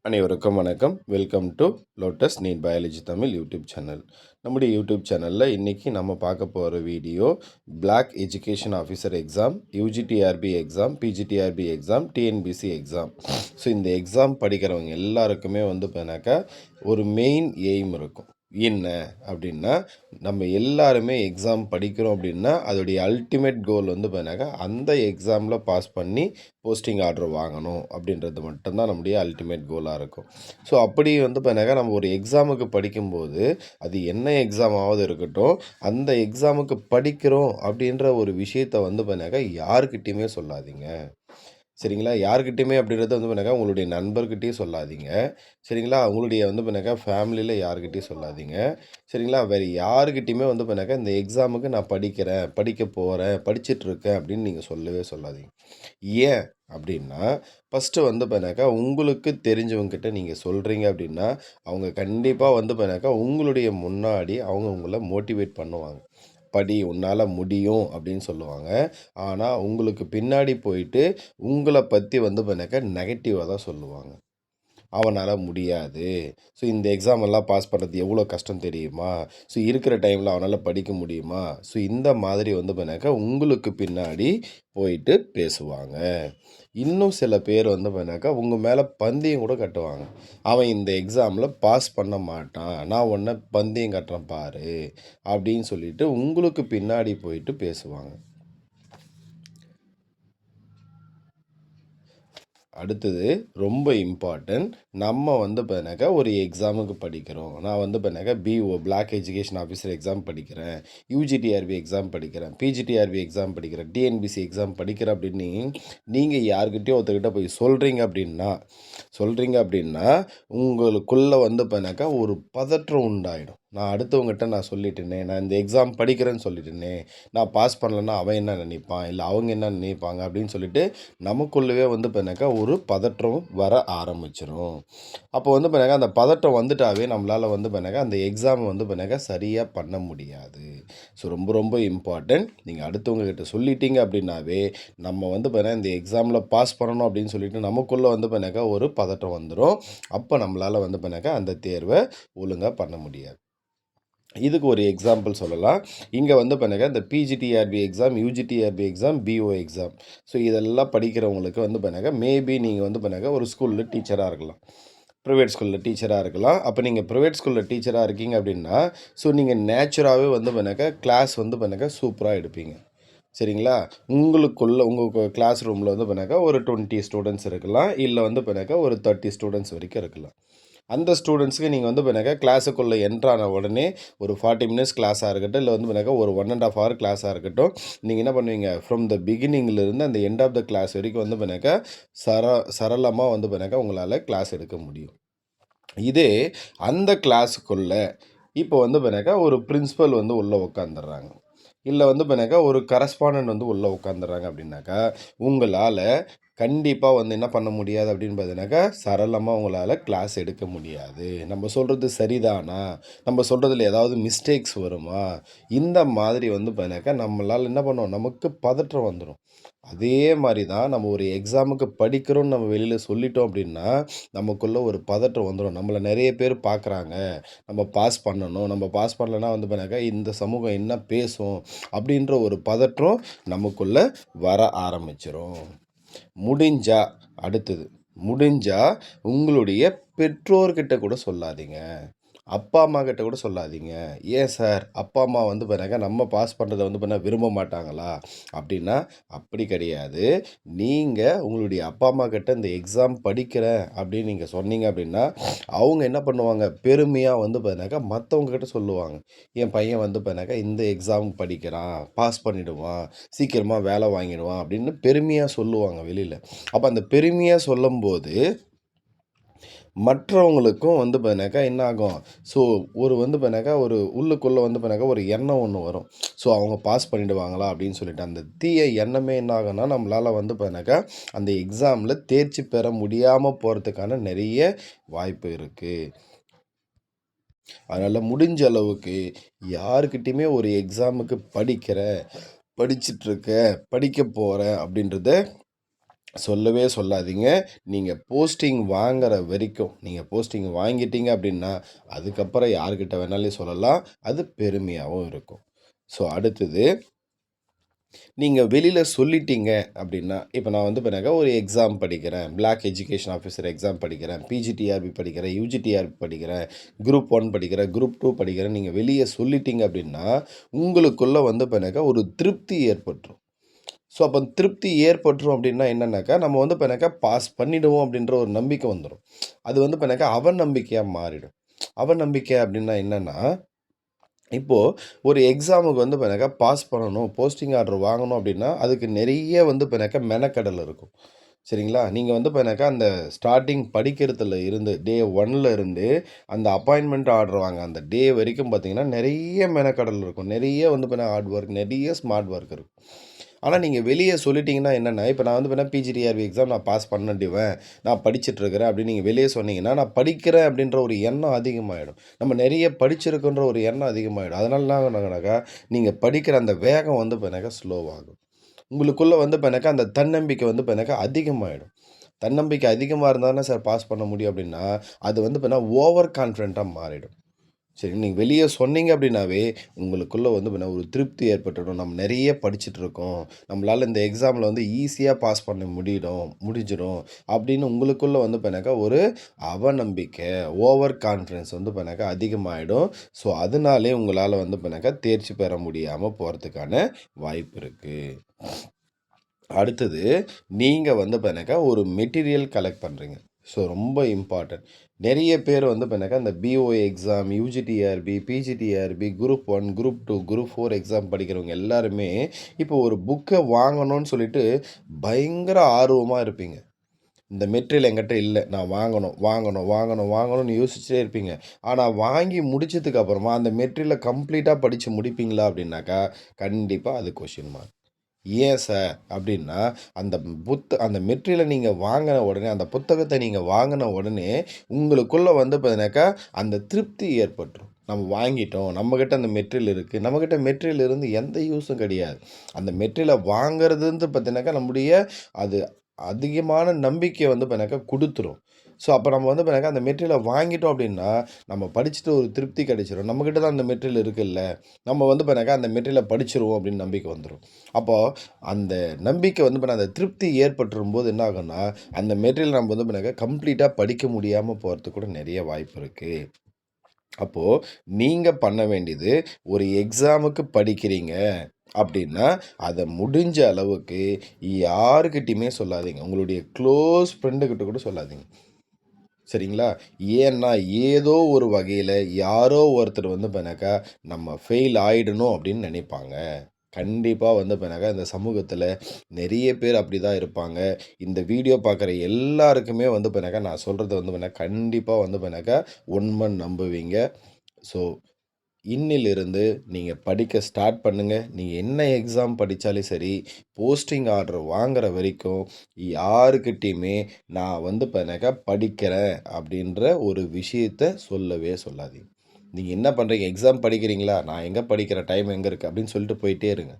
அனைவருக்கும் வணக்கம். Welcome to Lotus NEET biology Tamil YouTube channel. நம்முடைய யூடியூப் சேனலில் இன்றைக்கி நம்ம பார்க்க போகிற video block education officer exam, UGTRB exam, PGTRB exam, TNPSC exam. So இந்த எக்ஸாம் படிக்கிறவங்க எல்லாருக்குமே பார்த்தாக்கா ஒரு மெயின் எய்ம் இருக்கும். என்ன அப்படின்னா, நம்ம எல்லாருமே எக்ஸாம் படிக்கிறோம் அப்படின்னா அதோடைய அல்டிமேட் கோல் பார்த்தாக்கா அந்த எக்ஸாமில் பாஸ் பண்ணி போஸ்டிங் ஆர்டர் வாங்கணும் அப்படின்றது மட்டும்தான் நம்முடைய அல்டிமேட் கோலாக இருக்கும். ஸோ அப்படி பார்த்தாக்கா நம்ம ஒரு எக்ஸாமுக்கு படிக்கும்போது அது என்ன எக்ஸாமாவது இருக்கட்டும், அந்த எக்ஸாமுக்கு படிக்கிறோம் அப்படின்ற ஒரு விஷயத்தை பார்த்தாக்கா யாருக்கிட்டையுமே சொல்லாதீங்க. சரிங்களா? யார்கிட்டயுமே அப்படின்றத பார்த்தாக்கா உங்களுடைய நண்பர்கிட்டயும் சொல்லாதீங்க. சரிங்களா? உங்களுடைய பார்த்தாக்கா ஃபேமிலியில் யார்கிட்டயும் சொல்லாதீங்க. சரிங்களா? வேறு யாருக்கிட்டையுமே பார்த்தாக்கா இந்த எக்ஸாமுக்கு நான் படிக்கிறேன், படிக்க போகிறேன், படிச்சிட்ருக்கேன் அப்படின்னு நீங்கள் சொல்லவே சொல்லாதீங்க. ஏன் அப்படின்னா, ஃபஸ்ட்டு பார்த்தாக்கா உங்களுக்கு தெரிஞ்சவங்ககிட்ட நீங்கள் சொல்கிறீங்க அப்படின்னா, அவங்க கண்டிப்பாக பார்த்தாக்கா உங்களுடைய முன்னாடி அவங்க உங்களை மோட்டிவேட் பண்ணுவாங்க. படி உன்னால் முடியும் அப்படின்னு சொல்லுவாங்க. ஆனால் உங்களுக்கு பின்னாடி போயிட்டு உங்களை பற்றி பார்த்தாக்கா நெகட்டிவாக தான் சொல்லுவாங்க. அவனால் முடியாது. ஸோ இந்த எக்ஸாம் எல்லாம் பாஸ் பண்ணுறது எவ்வளோ கஷ்டம் தெரியுமா? ஸோ இருக்கிற டைமில் அவனால் படிக்க முடியுமா? ஸோ இந்த மாதிரி பார்த்தாக்கா உங்களுக்கு பின்னாடி போயிட்டு பேசுவாங்க. இன்னும் சில பேர் பார்த்தாக்கா உங்கள் மேலே பந்தயம் கூட கட்டுவாங்க. அவன் இந்த எக்ஸாமில் பாஸ் பண்ண மாட்டான், நான் உன்னை பந்தயம் கட்டுறேன் பாரு அப்படின்னு சொல்லிட்டு உங்களுக்கு பின்னாடி போயிட்டு பேசுவாங்க. அடுத்தது ரொம்ப இம்பார்ட்டன்ட். நம்ம பார்த்தாக்கா ஒரு எக்ஸாமுக்கு படிக்கிறோம். நான் பார்த்தாக்கா BO block education officer exam படிக்கிறேன், யூஜிடிஆர்பி எக்ஸாம் படிக்கிறேன், பிஜிடிஆர்பி எக்ஸாம் படிக்கிறேன், டிஎன்பிசி எக்ஸாம் படிக்கிறேன் அப்படின்னு நீங்கள் யார்கிட்டயோ ஒருத்தர்கிட்ட போய் சொல்கிறீங்க அப்படின்னா உங்களுக்குள்ளே பார்த்தாக்கா ஒரு பதற்றம் உண்டாயிடும். நான் அடுத்தவங்ககிட்ட நான் சொல்லிட்டேனே, நான் இந்த எக்ஸாம் படிக்கிறேன்னு சொல்லிட்டேனே, நான் பாஸ் பண்ணலன்னா அவன் என்ன நினைப்பான், இல்லை அவங்க என்ன நினைப்பாங்க அப்படின்னு சொல்லிட்டு நமக்குள்ளவே பார்த்தாக்கா ஒரு பதற்றம் வர ஆரம்பிச்சிடும். அப்போ பார்த்தாக்கா அந்த பதட்டம் வந்துட்டாவே நம்மளால் பார்த்தாக்கா அந்த எக்ஸாம் பார்த்தாக்கா சரியாக பண்ண முடியாது. ஸோ ரொம்ப ரொம்ப இம்பார்ட்டன்ட். நீங்கள் அடுத்தவங்க கிட்ட சொல்லிட்டீங்க அப்படின்னாவே நம்ம பார்த்தீங்கன்னா இந்த எக்ஸாமில் பாஸ் பண்ணணும் அப்படின்னு சொல்லிட்டு நமக்குள்ளே பார்த்தாக்கா ஒரு பதட்டம் வந்துடும். அப்போ நம்மளால் பார்த்தாக்கா அந்த தேர்வை ஒழுங்காக பண்ண முடியாது. இதுக்கு ஒரு எக்ஸாம்பிள் சொல்லலாம். இங்கே பார்த்தாக்கா இந்த PGTRB exam, UGTRB exam, BO exam. So இதெல்லாம் படிக்கிறவங்களுக்கு பார்த்தாக்கா மேபி நீங்கள் பார்த்தாக்கா ஒரு ஸ்கூலில் டீச்சராக இருக்கலாம், ப்ரைவேட் ஸ்கூலில் டீச்சராக இருக்கலாம். அப்போ நீங்கள் ப்ரைவேட் ஸ்கூலில் டீச்சராக இருக்கீங்க அப்படின்னா, ஸோ நீங்கள் நேச்சுராகவே பார்த்தாக்கா கிளாஸ் பார்த்தாக்கா சூப்பராக எடுப்பீங்க. சரிங்களா? உங்களுக்குள்ள உங்கள் கிளாஸ் ரூமில் பார்த்தாக்கா ஒரு 20 ஸ்டூடெண்ட்ஸ் இருக்கலாம், இல்லை பார்த்தாக்கா ஒரு 30 ஸ்டூடெண்ட்ஸ் வரைக்கும் இருக்கலாம். அந்த ஸ்டூடெண்ட்ஸுக்கு நீங்கள் பார்த்தாக்கா கிளாஸுக்குள்ளே என்ட்ரான உடனே ஒரு 40 மினிட்ஸ் கிளாஸாக இருக்கட்டும், இல்லை பார்த்தாக்கா ஒரு 1.5 ஹவர் கிளாஸாக இருக்கட்டும், நீங்கள் என்ன பண்ணுவீங்க, ஃப்ரம் த பிகினிங்லேருந்து அந்த எண்ட் ஆஃப் த கிளாஸ் வரைக்கும் பார்த்தாக்கா சரளமாக பார்த்தாக்கா உங்களால் கிளாஸ் எடுக்க முடியும். இதே அந்த கிளாஸுக்குள்ளே இப்போ பார்த்தாக்கா ஒரு பிரின்சிபல் உள்ளே உட்காந்துடுறாங்க, இல்லை பார்த்தாக்கா ஒரு கரஸ்பாண்டன்ட் உள்ளே உட்காந்துடுறாங்க அப்படின்னாக்கா உங்களால் கண்டிப்பாக என்ன பண்ண முடியாது அப்படின்னு பார்த்தீங்கன்னாக்கா சரளமாக உங்களால் கிளாஸ் எடுக்க முடியாது. நம்ம சொல்கிறது சரிதானா, நம்ம சொல்கிறதுல ஏதாவது மிஸ்டேக்ஸ் வருமா, இந்த மாதிரி பார்த்தீங்கன்னாக்கா நம்மளால் என்ன பண்ணுவோம், நமக்கு பதற்றம் வந்துடும். அதே மாதிரி தான் நம்ம ஒரு எக்ஸாமுக்கு படிக்கிறோன்னு நம்ம வெளியில் சொல்லிட்டோம் அப்படின்னா நமக்குள்ளே ஒரு பதற்றம் வந்துடும். நம்மளை நிறைய பேர் பார்க்குறாங்க, நம்ம பாஸ் பண்ணணும், நம்ம பாஸ் பண்ணலைன்னா பண்ணாக்கா இந்த சமூகம் என்ன பேசும் அப்படின்ற ஒரு பதற்றம் நமக்குள்ளே வர ஆரம்பிச்சிடும். முடிஞ்சா உங்களுடைய பெற்றோர்கிட்ட கூட சொல்லாதீங்க, அப்பா அம்மா கிட்ட கூட சொல்லாதீங்க. ஏன் சார், அப்பா அம்மா பாருங்க நம்ம பாஸ் பண்ணுறதை பண்ண விரும்ப மாட்டாங்களா அப்படின்னா, அப்படி கிடையாது. நீங்கள் உங்களுடைய அப்பா அம்மா கிட்ட இந்த எக்ஸாம் படிக்கிறேன் அப்படின்னு நீங்கள் சொன்னீங்க அப்படின்னா அவங்க என்ன பண்ணுவாங்க, பெருமையாக பாருங்க மற்றவங்க கிட்ட சொல்லுவாங்க, என் பையன் பாருங்க இந்த எக்ஸாம் படிக்கிறான், பாஸ் பண்ணிவிடுவான், சீக்கிரமாக வேலை வாங்கிடுவான் அப்படின்னு பெருமையாக சொல்லுவாங்க வெளியில். அப்போ அந்த பெருமையாக சொல்லும்போது மற்றவங்களுக்கும் பார்த்தினாக்கா என்ன ஆகும், ஸோ ஒரு பார்த்தினாக்கா ஒரு உள்ளுக்குள்ளே பார்த்தினாக்கா ஒரு எண்ணம் ஒன்று வரும். ஸோ அவங்க பாஸ் பண்ணிவிடுவாங்களா அப்படின்னு சொல்லிட்டு அந்த தீய எண்ணமே என்ன ஆகும்னா நம்மளால் பார்த்தினாக்கா அந்த எக்ஸாமில் தேர்ச்சி பெற முடியாமல் போகிறதுக்கான நிறைய வாய்ப்பு இருக்குது. அதனால் முடிஞ்ச அளவுக்கு யாருக்கிட்டையுமே ஒரு எக்ஸாமுக்கு படிச்சிட்ருக்கேன், படிக்க போகிறேன் அப்படின்றத சொல்லவே சொல்லாதீங்க. நீங்க போஸ்டிங் வாங்குற வரைக்கும், நீங்க போஸ்டிங் வாங்கிட்டீங்க அப்படின்னா, அதுக்கப்புறம் யார்கிட்ட வேணாலும் சொல்லலாம். அது பெருமையாவும் இருக்கும். ஸோ அடுத்தது, நீங்க வெளியில சொல்லிட்டீங்க அப்படின்னா, இப்ப நான் வந்து பார்த்தீங்கன்னாக்கா ஒரு எக்ஸாம் படிக்கிறேன். பிளாக் எஜுகேஷன் ஆஃபீசர் எக்ஸாம் படிக்கிறேன். பிஜிடிஆர்பி படிக்கிறேன். யுஜிடிஆர்பி படிக்கிறேன். குரூப் 1 படிக்கிறேன். குரூப் 2 படிக்கிறேன். நீங்க வெளிய சொல்லிட்டீங்க அப்படின்னா, உங்களுக்குள்ள வந்து பார்த்தீங்கன்னாக்கா ஒரு திருப்தி ஏற்பட்டுரும். ஸோ, அப்ப திருப்தி ஏற்பட்டுரும் அப்டின்னா என்னன்னாக்கா, நம்ம வந்து இப்ப பாஸ் பண்ணிடுவோம் அப்டின்ற ஒரு நம்பிக்கை வந்துரும். அது வந்து இப்ப அவநம்பிக்கையா மாறிடும். அவநம்பிக்கை அப்டின்னா என்னன்னா, இப்போ ஒரு எக்ஸாமுக்கு வந்து பாஸ் பண்ணணும், போஸ்டிங் ஆர்டர் வாங்கணும் அப்டின்னா, அதுக்கு நெறைய வந்து மெனக்கெடல் இருக்கும். சரிங்களா? நீங்க வந்து அந்த ஸ்டார்ட்டிங் படிக்கிறதுல இருந்து டே 1ல இருந்து அந்த அப்பாயின்ட்மென்ட் ஆர்டர் வாங்க அந்த டே வரைக்கும் பார்த்தீங்கன்னா, நெறைய மெனக்கெடல் இருக்கும். நெறைய வந்து ஹார்ட் ஒர்க், நெறைய ஸ்மார்ட் ஒர்க் இருக்கும். ஆனா, நீங்க வெளிய சொல்லிட்டீங்கன்னா என்னன்னா, இப்ப நான் வந்து பிஜிடிஆர்பி எக்ஸாம் நான் பாஸ் பண்ணிடுவேன். நான் படிச்சுட்டு இருக்கிறேன் அப்படின்னு நீங்க வெளிய சொன்னீங்கன்னா, நான் படிக்கிறேன் அப்படின்ற ஒரு எண்ணம் அதிகமாயிடும். நம்ம நெறைய படிச்சிருக்கோன்ற ஒரு எண்ணம் அதிகமாயிடும். அதனால என்ன ஆகும்னாக்கா, நீங்க படிக்கிற அந்த வேகம் வந்து ஸ்லோவாகும். உங்களுக்குள்ள வந்து அந்த தன்னம்பிக்கை வந்து அதிகமாயிடும். தன்னம்பிக்கை அதிகமா இருந்தா தானே சார் பாஸ் பண்ண முடியும் அப்படின்னா, அது வந்து ஓவர் கான்ஃபிடென்ட்டா மாறிடும். சரி, நீங்க வெளிய சொன்னீங்க அப்படின்னாவே, உங்களுக்குள்ள வந்து ஒரு திருப்தி ஏற்பட்டுடும். நம்ம நெறைய படிச்சுட்டுருக்கோம். நம்மளால இந்த எக்ஸாம்ல வந்து ஈஸியா பாஸ் பண்ண முடிஞ்சிடும். அப்படின்னு உங்களுக்குள்ள வந்து ஒரு அவநம்பிக்கை, ஓவர் கான்ஃபிடன்ஸ் வந்து அதிகமாயிடும். ஸோ, அதனாலயே உங்களால வந்து தேர்ச்சி பெற முடியாம போறதுக்கான வாய்ப்பு இருக்கு. அடுத்தது, நீங்க வந்து ஒரு மெட்டீரியல் கலெக்ட் பண்றீங்க. ஸோ, ரொம்ப இம்பார்ட்டன்ட். நெறைய பேர் வந்து இந்த BOA exam, UGTRB, PGTRB, group 1, group 2, group 4 exam படிக்கிறவங்க எல்லாருமே, இப்போ ஒரு புக்க வாங்கணும்னு சொல்லிட்டு பயங்கர ஆர்வமா இருப்பீங்க. இந்த மெட்டீரியல் என்கிட்ட இல்ல. நான் வாங்கணும், வாங்கணும், வாங்கணும், வாங்கணும்னு யோசிச்சுட்டே இருப்பீங்க. ஆனா வாங்கி முடிச்சதுக்கு அப்புறமா அந்த மெட்டீரியல கம்ப்ளீட்டா படிச்சு முடிப்பீங்களா? அப்படின்னாக்கா, கண்டிப்பா அது கொஸ்டின் மார்க். ஏன் சார்? அப்படின்னா, அந்த மெட்டீரியல நீங்க வாங்குன உடனே, அந்த புத்தகத்த நீங்க வாங்குன உடனே, உங்களுக்குள்ள வந்து பார்த்தீங்கன்னாக்கா, அந்த திருப்தி ஏற்பட்டுரும். நம்ம வாங்கிட்டோம். நம்மகிட்ட அந்த மெட்டீரியல் இருக்கு. நம்மகிட்ட மெட்டீரியல் இருந்து எந்த யூஸும் கிடையாது. அந்த மெட்டீரியல வாங்குறது வந்து பார்த்தீங்கன்னாக்கா, நம்முடைய அது அதிகமான நம்பிக்கைய வந்து குடுத்துரும். ஸோ, அப்ப நம்ம வந்து அந்த மெட்டீரியல வாங்கிட்டோம் அப்படின்னா, நம்ம படிச்சுட்டு ஒரு திருப்தி கிடைச்சிரும். நம்மகிட்ட தான் அந்த மெட்டீரியல் இருக்குல்ல. நம்ம வந்து அந்த மெட்டீரியல படிச்சுருவோம் அப்படின்னு நம்பிக்கை வந்துரும். அப்போ அந்த நம்பிக்கை வந்து அந்த திருப்தி ஏற்பட்டுரும்போது என்ன ஆகும்னா, அந்த மெட்டீரியல் நம்ம வந்து கம்ப்ளீட்டா படிக்க முடியாம போறதுக்கு கூட நெறைய வாய்ப்பு இருக்கு. அப்போ நீங்க பண்ண வேண்டியது, ஒரு எக்ஸாமுக்கு படிக்கிறீங்க அப்டின்னா, அத முடிஞ்ச அளவுக்கு யார்கிட்டயுமே சொல்லாதீங்க. உங்களுடைய க்ளோஸ் ஃப்ரெண்டு கிட்ட கூட சொல்லாதீங்க. சரிங்களா? ஏன்னா, ஏதோ ஒரு வகையில யாரோ ஒருத்தர் வந்து நம்ம ஃபெயில் ஆயிடணும் அப்டின்னு நெனைப்பாங்க. கண்டிப்பா வந்து இந்த சமூகத்தில நெறைய பேர் அப்படிதான் இருப்பாங்க. இந்த வீடியோ பார்க்குற எல்லாருக்குமே வந்து நான் சொல்றது வந்து கண்டிப்பா வந்து உண்மைன்னு நம்புவீங்க. ஸோ, இன்னிலிருந்து நீங்க படிக்க ஸ்டார்ட் பண்ணுங்க. நீங்க என்ன எக்ஸாம் படிச்சாலும் சரி, போஸ்டிங் ஆர்டர் வாங்குற வரைக்கும் யாருக்கிட்டயுமே நான் வந்து படிக்கிறேன் அப்படின்ற ஒரு விஷயத்த சொல்லவே சொல்லாதீங்க. நீங்க என்ன பண்றீங்க? எக்ஸாம் படிக்கிறீங்களா? நான் எங்க படிக்கிறேன்? டைம் எங்க இருக்கு? அப்படின்னு சொல்லிட்டு போயிட்டே இருங்க.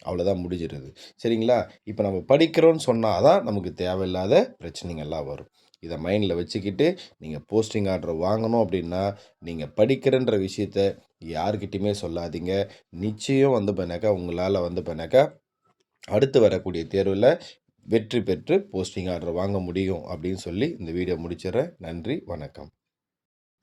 அவ்வளோதான் முடிஞ்சிருது. சரிங்களா? இப்ப நம்ம படிக்கிறோம்ன்னு சொன்னா தான் நமக்கு தேவையில்லாத பிரச்சனைகள்லாம் வரும். இத மைண்ட்ல வச்சுக்கிட்டு, நீங்க போஸ்டிங் ஆர்டர் வாங்கணும் அப்படின்னா, நீங்க படிக்கிறேன்ற விஷயத்த யார்கிட்டயுமே சொல்லாதீங்க. நிச்சயம் வந்து உங்களால வந்து அடுத்து வரக்கூடிய தேர்வுல வெற்றி பெற்று போஸ்டிங் ஆர்டர் வாங்க முடியும் அப்படின்னு சொல்லி இந்த வீடியோ முடிச்சிடுறேன். நன்றி, வணக்கம்.